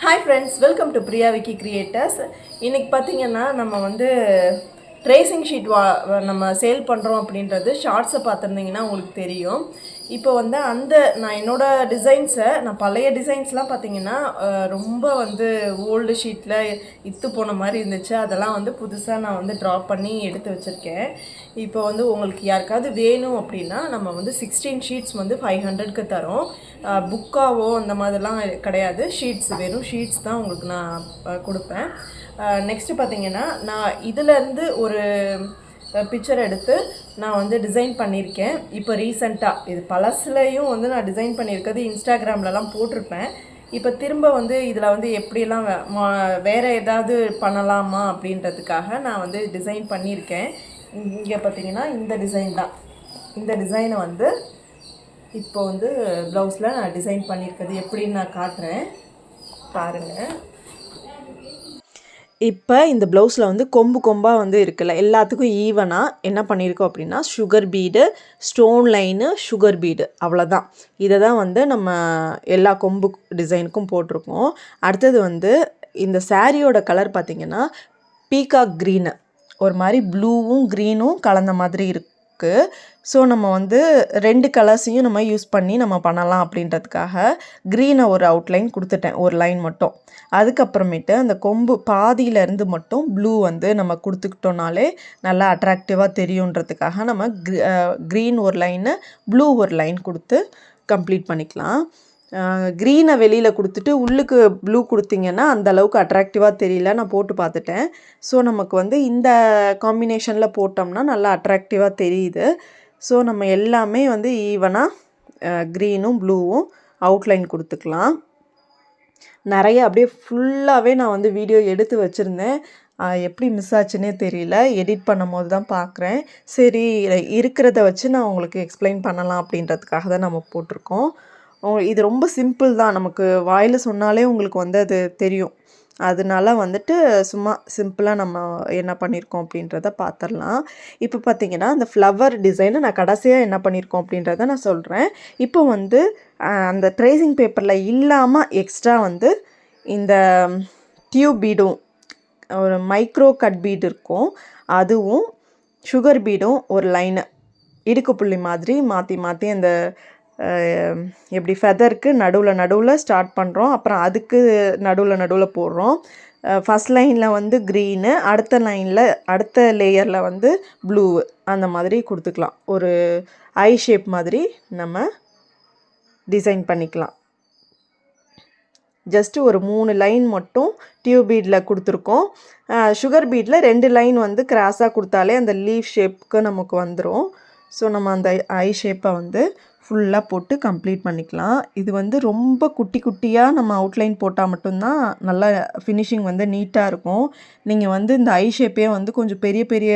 Hi friends, welcome to Priya Vicky creators. இன்றைக்கி பார்த்தீங்கன்னா நம்ம வந்து ட்ரேசிங் ஷீட் நம்ம சேல் பண்ணுறோம் அப்படின்றது ஷார்ட்ஸை பார்த்துருந்தீங்கன்னா உங்களுக்கு தெரியும். இப்போ வந்து நான் என்னோடய டிசைன்ஸை பழைய டிசைன்ஸ்லாம் பார்த்தீங்கன்னா ரொம்ப வந்து ஓல்டு ஷீட்டில் இத்து போன மாதிரி இருந்துச்சு. அதெல்லாம் வந்து புதுசாக நான் வந்து ட்ரா பண்ணி எடுத்து வச்சுருக்கேன். இப்போ வந்து உங்களுக்கு யாருக்காவது வேணும் அப்படின்னா நம்ம வந்து 16 ஷீட்ஸ் வந்து 500க்கு தரோம். புக்காவோ அந்த மாதிரிலாம் கிடையாது, ஷீட்ஸ் வெறும் ஷீட்ஸ் தான் உங்களுக்கு நான் கொடுப்பேன். நெக்ஸ்ட்டு பார்த்தீங்கன்னா நான் இதிலேருந்து ஒரு பிக்சர் எடுத்து நான் வந்து டிசைன் பண்ணியிருக்கேன். இப்போ ரீசெண்டாக இது பழசுலையும் வந்து நான் டிசைன் பண்ணியிருக்கிறது இன்ஸ்டாகிராம்லலாம் போட்டிருப்பேன். இப்போ திரும்ப வந்து இதில் வந்து எப்படிலாம் வேறு ஏதாவது பண்ணலாமா அப்படின்றதுக்காக நான் வந்து டிசைன் பண்ணியிருக்கேன். இங்கே பார்த்தீங்கன்னா இந்த டிசைன் தான். இந்த டிசைனை வந்து இப்போ வந்து ப்ளவுஸில் நான் டிசைன் பண்ணியிருக்கிறது எப்படின்னு நான் காட்டுறேன், பாருங்கள். இப்போ இந்த ப்ளவுஸில் வந்து கொம்பு கொம்பாக வந்து இருக்குல்ல, எல்லாத்துக்கும் ஈவனாக என்ன பண்ணியிருக்கோம் அப்படின்னா sugar beet, stone line, sugar beet, அவ்வளோதான். இதை தான் வந்து நம்ம எல்லா கொம்பு டிசைனுக்கும் போட்டிருக்கோம். அடுத்தது வந்து இந்த சாரியோட கலர் பார்த்திங்கன்னா பீகாக் க்ரீனு, ஒரு மாதிரி ப்ளூவும் க்ரீனும் கலந்த மாதிரி இருக்குது. ஸோ நம்ம வந்து 2 கலர்ஸையும் நம்ம யூஸ் பண்ணி நம்ம பண்ணலாம் அப்படின்றதுக்காக க்ரீனை ஒரு அவுட்லைன் கொடுத்துட்டேன், ஒரு லைன் மட்டும். அதுக்கப்புறமேட்டு அந்த கொம்பு பாதியிலேருந்து மட்டும் ப்ளூ வந்து நம்ம கொடுத்துக்கிட்டோனாலே நல்லா அட்ராக்டிவாக தெரியுன்றதுக்காக நம்ம க்ரீன் ஒரு லைனு, ப்ளூ ஒரு லைன் கொடுத்து கம்ப்ளீட் பண்ணிக்கலாம். க்ரீனை வெளியில் கொடுத்துட்டு உள்ளுக்கு ப்ளூ கொடுத்திங்கன்னா அந்தளவுக்கு அட்ராக்டிவாக தெரியல, நான் போட்டு பார்த்துட்டேன். ஸோ நமக்கு வந்து இந்த காம்பினேஷனில் போட்டோம்னா நல்லா அட்ராக்டிவாக தெரியுது. ஸோ நம்ம எல்லாமே வந்து ஈவனாக க்ரீனும் ப்ளூவும் அவுட்லைன் கொடுத்துக்கலாம். நிறைய அப்படியே ஃபுல்லாகவே நான் வந்து வீடியோ எடுத்து வச்சுருந்தேன், எப்படி மிஸ் ஆச்சுன்னே தெரியல. எடிட் பண்ணும் போது தான் பார்க்குறேன். சரி, இருக்கிறத வச்சு நான் உங்களுக்கு எக்ஸ்பிளைன் பண்ணலாம் அப்படின்றதுக்காக தான் நம்ம போட்டிருக்கோம். இது ரொம்ப சிம்பிள் தான், நமக்கு வாயில் சொன்னாலே உங்களுக்கு வந்து அது தெரியும். அதனால வந்துட்டு சும்மா சிம்பிளாக நம்ம என்ன பண்ணியிருக்கோம் அப்படின்றத பார்த்துடலாம். இப்போ பார்த்திங்கன்னா அந்த ஃப்ளவர் டிசைனை நான் கடைசியாக என்ன பண்ணியிருக்கோம் அப்படின்றத நான் சொல்கிறேன். இப்போ வந்து அந்த ட்ரேசிங் பேப்பரில் இல்லாமல் எக்ஸ்ட்ரா வந்து இந்த டியூப் பீடும், ஒரு மைக்ரோ கட் பீடு இருக்கும், அதுவும் சுகர் பீடும் ஒரு லைனு இடுக்கு புள்ளி மாதிரி மாற்றி மாற்றி அந்த எப்படி ஃபெதருக்கு நடுவில் ஸ்டார்ட் பண்ணுறோம், அப்புறம் அதுக்கு நடுவில் போடுறோம். ஃபஸ்ட் லைனில் வந்து க்ரீனு, அடுத்த லேயரில் வந்து ப்ளூ, அந்த மாதிரி கொடுத்துக்கலாம். ஒரு ஐ ஷேப் மாதிரி நம்ம டிசைன் பண்ணிக்கலாம். ஜஸ்ட்டு ஒரு 3 லைன் மட்டும் டியூப் பீடில் கொடுத்துருக்கோம். சுகர் பீடில் 2 லைன் வந்து கிராஸாக கொடுத்தாலே அந்த லீஃப் ஷேப்புக்கு நமக்கு வந்துடும். ஸோ நம்ம அந்த ஐ ஷேப்பை வந்து ஃபுல்லாக போட்டு கம்ப்ளீட் பண்ணிக்கலாம். இது வந்து ரொம்ப குட்டி குட்டியாக நம்ம அவுட்லைன் போட்டால் மட்டும்தான் நல்லா ஃபினிஷிங் வந்து நீட்டாக இருக்கும். நீங்கள் வந்து இந்த ஐ ஷேப்பே வந்து கொஞ்சம் பெரிய பெரிய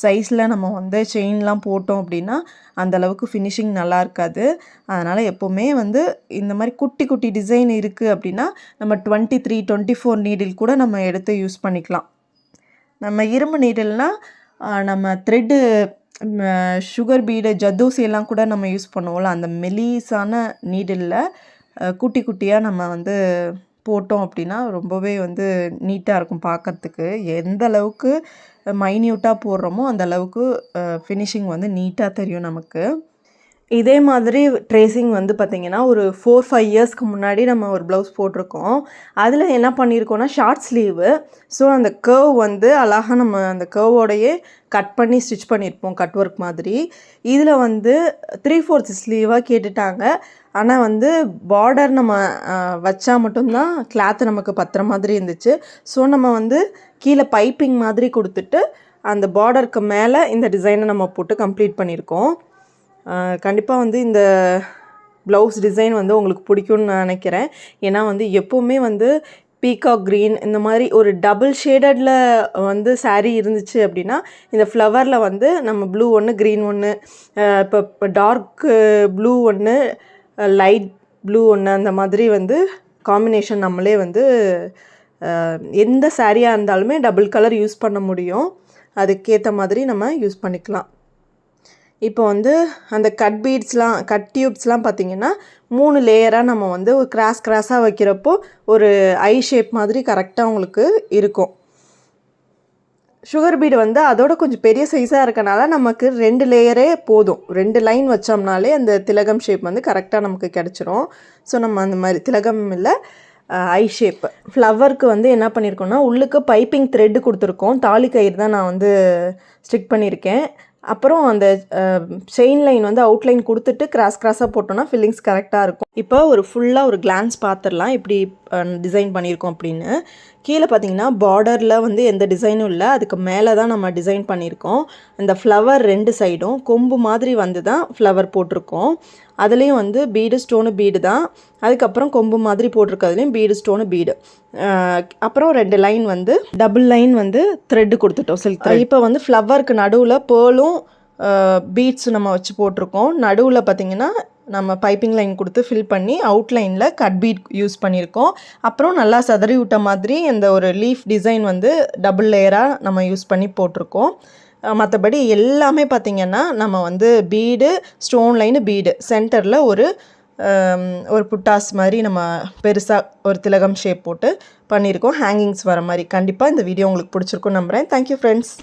சைஸில் நம்ம வந்து செயின்லாம் போட்டோம் அப்படின்னா அந்தளவுக்கு ஃபினிஷிங் நல்லா இருக்காது. அதனால் எப்போவுமே வந்து இந்த மாதிரி குட்டி குட்டி டிசைன் இருக்குது அப்படின்னா நம்ம 23, 24 நீடில் கூட நம்ம எடுத்து யூஸ் பண்ணிக்கலாம். நம்ம இரும்பு நீடில்னால் நம்ம த்ரெட்டு, சுகர் பீடு, ஜத்தூசி எல்லாம் கூட நம்ம யூஸ் பண்ணுவோம்ல, அந்த மெலிசான நீடிலில் குட்டி குட்டியாக நம்ம வந்து போட்டோம் அப்படின்னா ரொம்பவே வந்து நீட்டாக இருக்கும் பார்க்குறதுக்கு. எந்த அளவுக்கு மைன்யூட்டாக போடுறோமோ அந்த அளவுக்கு ஃபினிஷிங் வந்து நீட்டாக தெரியும் நமக்கு. இதே மாதிரி ட்ரேசிங் வந்து பார்த்திங்கன்னா ஒரு 4-5 இயர்ஸ்க்கு முன்னாடி நம்ம ஒரு ப்ளவுஸ் போட்டிருக்கோம். அதில் என்ன பண்ணியிருக்கோன்னா ஷார்ட் ஸ்லீவு. ஸோ அந்த கர்வ் வந்து அழகாக நம்ம அந்த கர்வோடையே கட் பண்ணி ஸ்டிச் பண்ணியிருப்போம், கட் ஒர்க் மாதிரி. இதில் வந்து 3/4 ஸ்லீவாக கேட்டுட்டாங்க. ஆனால் வந்து பார்டர் நம்ம வச்சா மட்டும்தான் கிளாத்து நமக்கு பத்துற மாதிரி இருந்துச்சு. ஸோ நம்ம வந்து கீழே பைப்பிங் மாதிரி கொடுத்துட்டு அந்த பார்டருக்கு மேலே இந்த டிசைனை நம்ம போட்டு கம்ப்ளீட் பண்ணியிருக்கோம். கண்டிப்பாக வந்து இந்த ப்ளவுஸ் டிசைன் வந்து உங்களுக்கு பிடிக்கும்னு நான் நினைக்கிறேன். ஏன்னா வந்து எப்போவுமே வந்து பீகாக் க்ரீன் இந்த மாதிரி ஒரு டபுள் ஷேடடில் வந்து சாரீ இருந்துச்சு அப்படின்னா இந்த ஃப்ளவரில் வந்து நம்ம ப்ளூ ஒன்று, க்ரீன் ஒன்று, இப்போ டார்க் ப்ளூ ஒன்று, லைட் ப்ளூ ஒன்று, அந்த மாதிரி வந்து காம்பினேஷன் நம்மளே வந்து எந்த சாரியாக இருந்தாலுமே டபுள் கலர் யூஸ் பண்ண முடியும். அதுக்கேற்ற மாதிரி நம்ம யூஸ் பண்ணிக்கலாம். இப்போ வந்து அந்த கட் பீட்ஸ்லாம், கட் டியூப்ஸ்லாம் பார்த்திங்கன்னா 3 லேயராக நம்ம வந்து ஒரு கிராஸாக வைக்கிறப்போ ஒரு ஐ ஷேப் மாதிரி கரெக்டாக உங்களுக்கு இருக்கும். சுகர் பீடு வந்து அதோட கொஞ்சம் பெரிய சைஸாக இருக்கனால நமக்கு 2 லேயரே போதும். 2 லைன் வச்சோம்னாலே அந்த திலகம் ஷேப் வந்து கரெக்டாக நமக்கு கிடச்சிரும். ஸோ நம்ம அந்த மாதிரி திலகம் இல்லை ஐ ஷேப். ஃப்ளவருக்கு வந்து என்ன பண்ணியிருக்கோம்னா உள்ளுக்கு பைப்பிங் த்ரெட்டு கொடுத்துருக்கோம். தாலி கயிறு தான் நான் வந்து ஸ்டிக் பண்ணியிருக்கேன். அப்புறம் அந்த செயின் லைன் வந்து அவுட்லைன் கொடுத்துட்டு கிராஸாக போட்டோன்னா ஃபில்லிங்ஸ் கரெக்டாக இருக்கும். இப்போ ஒரு ஃபுல்லாக ஒரு கிளான்ஸ் பார்த்துடலாம் எப்படி டிசைன் பண்ணியிருக்கோம் அப்படின்னு. கீழே பார்த்தீங்கன்னா பார்டரில் வந்து எந்த டிசைனும் இல்லை, அதுக்கு மேலே தான் நம்ம டிசைன் பண்ணியிருக்கோம். இந்த ஃப்ளவர் 2 சைடும் கொம்பு மாதிரி வந்து தான் ஃப்ளவர் போட்டிருக்கோம். அதுலேயும் வந்து பீடு ஸ்டோனு பீடு தான். அதுக்கப்புறம் கொம்பு மாதிரி போட்டிருக்கிறதுலையும் பீடு ஸ்டோனு பீடு. அப்புறம் 2 லைன் வந்து டபுள் லைன் வந்து த்ரெட்டு கொடுத்துட்டோம் சில்க் த்ரெட். இப்போ வந்து ஃப்ளவருக்கு நடுவில் பேர்லும் பீட்ஸ் நம்ம வச்சு போட்டிருக்கோம். நடுவில் பார்த்திங்கன்னா நம்ம பைப்பிங் லைன் கொடுத்து ஃபில் பண்ணி அவுட்லைனில் கட் பீட் யூஸ் பண்ணியிருக்கோம். அப்புறம் நல்லா சதறி விட்ட மாதிரி இந்த ஒரு லீஃப் டிசைன் வந்து டபுள் லேயராக நம்ம யூஸ் பண்ணி போட்டிருக்கோம். மற்றபடி எல்லாமே பார்த்திங்கன்னா நம்ம வந்து பீடு ஸ்டோன் லைனு பீடு சென்டரில் ஒரு புட்டாஸ் மாதிரி நம்ம பெருசாக ஒரு திலகம் ஷேப் போட்டு பண்ணியிருக்கோம். ஹேங்கிங்ஸ் வர மாதிரி. கண்டிப்பாக இந்த வீடியோ உங்களுக்கு பிடிச்சிருக்குன்னு நம்புகிறேன். Thank you friends.